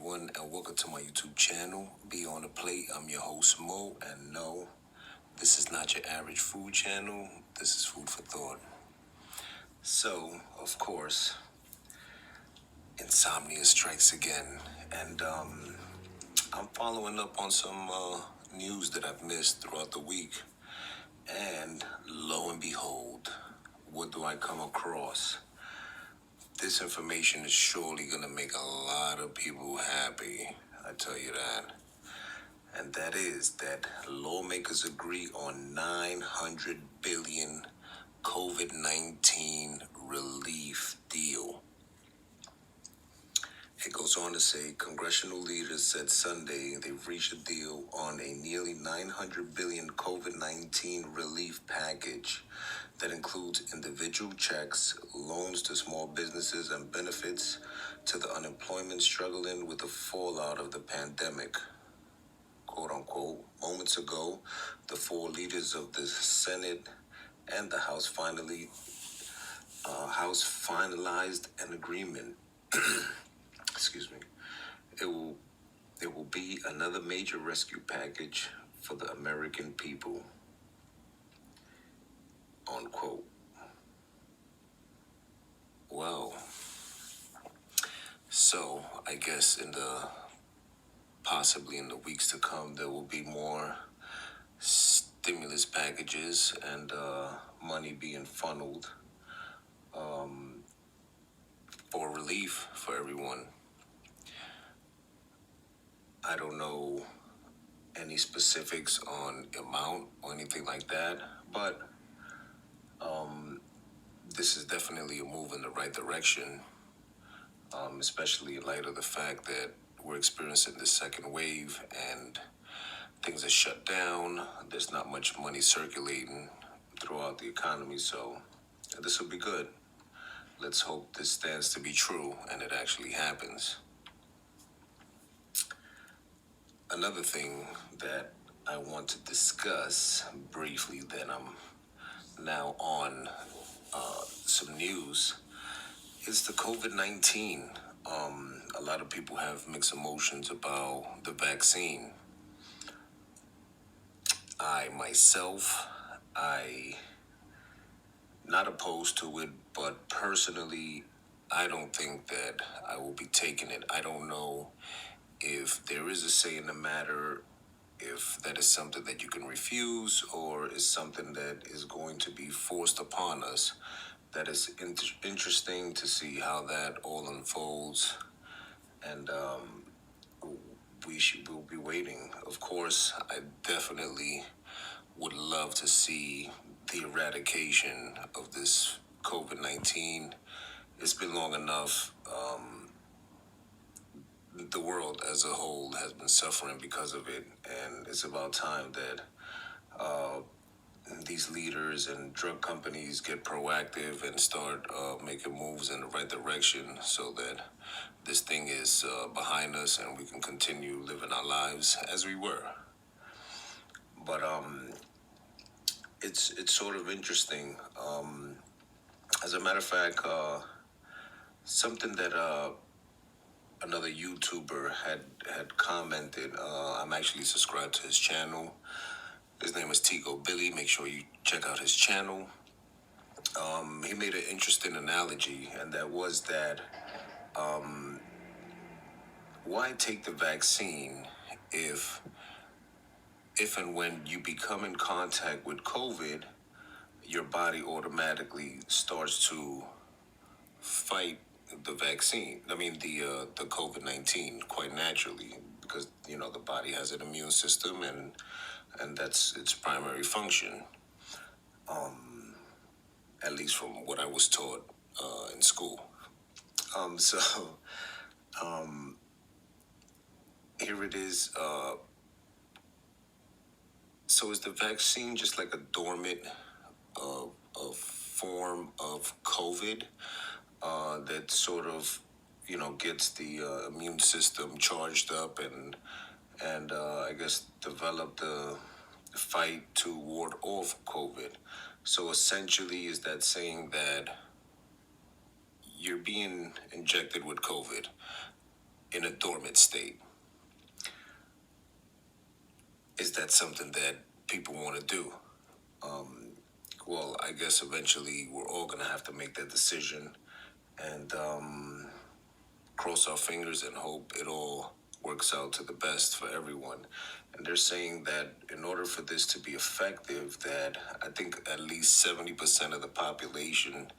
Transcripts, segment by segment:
everyone, and welcome to my YouTube channel. Be on the plate. I'm your host Mo, and no, this is not your average food channel. This is food for thought. So, of course, insomnia strikes again, and I'm following up on some news that I've missed throughout the week. And lo and behold, what do I come across? This information is surely going to make a lot of people happy. I tell you that. And that is that lawmakers agree on 900 billion COVID-19 relief deal. It goes on to say congressional leaders said Sunday they've reached a deal on a nearly 900 billion COVID-19 relief package that includes individual checks, loans to small businesses, and benefits to the unemployment struggling with the fallout of the pandemic. Quote unquote. Moments ago, the four leaders of the Senate and the House finalized an agreement. Excuse me. It will be another major rescue package for the American people. Unquote. Well, so I guess possibly in the weeks to come, there will be more stimulus packages and money being funneled for relief for everyone. I don't know any specifics on amount or anything like that, but this is definitely a move in the right direction, especially in light of the fact that we're experiencing the second wave and things are shut down. There's not much money circulating throughout the economy, so this will be good. Let's hope this stands to be true and it actually happens. Another thing that I want to discuss briefly, that I'm now on some news, is the COVID-19. A lot of people have mixed emotions about the vaccine. I not opposed to it, but personally, I don't think that I will be taking it. I don't know if there is a say in the matter, if that is something that you can refuse, or is something that is going to be forced upon us. That is interesting to see how that all unfolds, and we'll be waiting. Of course, I definitely would love to see the eradication of this COVID-19. It's been long enough. The world as a whole has been suffering because of it, and it's about time that these leaders and drug companies get proactive and start making moves in the right direction so that this thing is behind us and we can continue living our lives as we were. But it's sort of interesting. As a matter of fact, something that another YouTuber had commented. I'm actually subscribed to his channel. His name is Tigo Billy. Make sure you check out his channel. He made an interesting analogy, and that was that why take the vaccine if and when you become in contact with COVID, your body automatically starts to fight the vaccine. I mean the COVID-19 quite naturally, because the body has an immune system, and that's its primary function. At least from what I was taught in school. So here it is. So is the vaccine just like a dormant form of COVID that sort of gets the immune system charged up and I guess develop the fight to ward off COVID. So essentially, is that saying that you're being injected with COVID in a dormant state. Is that something that people want to do? Well, I guess eventually we're all going to have to make that decision and cross our fingers and hope it all works out to the best for everyone. And they're saying that in order for this to be effective, that I think at least 70% of the population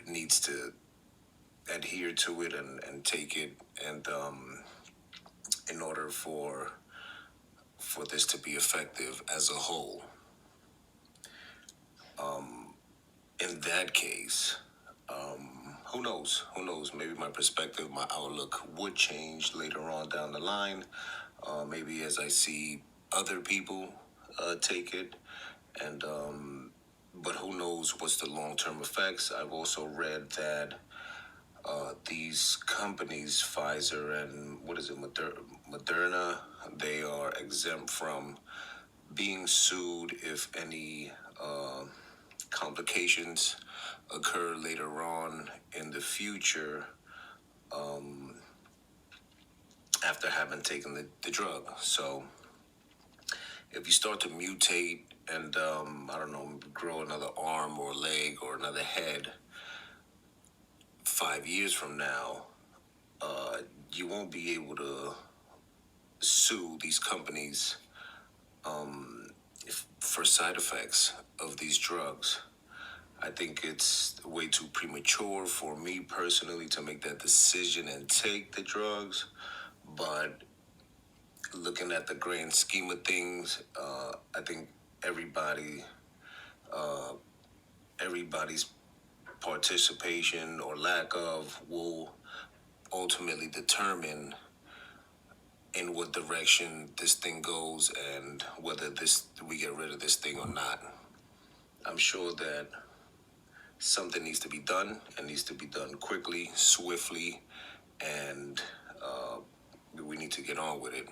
needs to adhere to it and take it, and in order for this to be effective as a whole. In that case, who knows? Who knows? Maybe my perspective, my outlook would change later on down the line. Maybe as I see other people take it, and but who knows what's the long-term effects? I've also read that these companies, Pfizer and what is it, Moderna, they are exempt from being sued if any complications occur later on in the future after having taken the drug. So if you start to mutate and, I don't know, grow another arm or leg or another head 5 years from now, you won't be able to sue these companies for side effects of these drugs. I think it's way too premature for me personally to make that decision and take the drugs. But looking at the grand scheme of things, I think everybody's participation or lack of will ultimately determine in what direction this thing goes and whether we get rid of this thing or not. I'm sure that something needs to be done and needs to be done quickly, swiftly, and we need to get on with it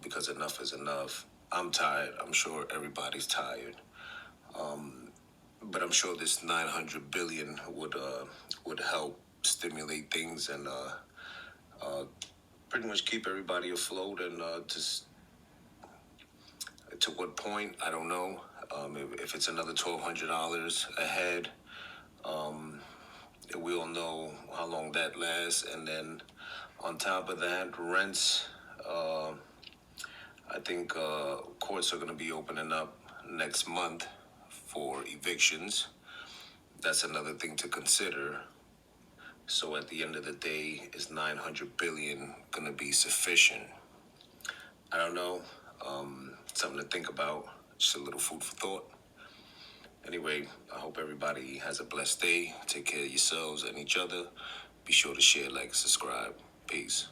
because enough is enough. I'm tired. I'm sure everybody's tired. But I'm sure this 900 billion would help stimulate things and pretty much keep everybody afloat. And just to what point, I don't know. If it's another $1,200 a head, we'll know how long that lasts. And then on top of that, rents. I think courts are going to be opening up next month for evictions. That's another thing to consider. So at the end of the day, is 900 billion going to be sufficient? I don't know. Something to think about. Just a little food for thought. Anyway, I hope everybody has a blessed day. Take care of yourselves and each other. Be sure to share, like, subscribe. Peace.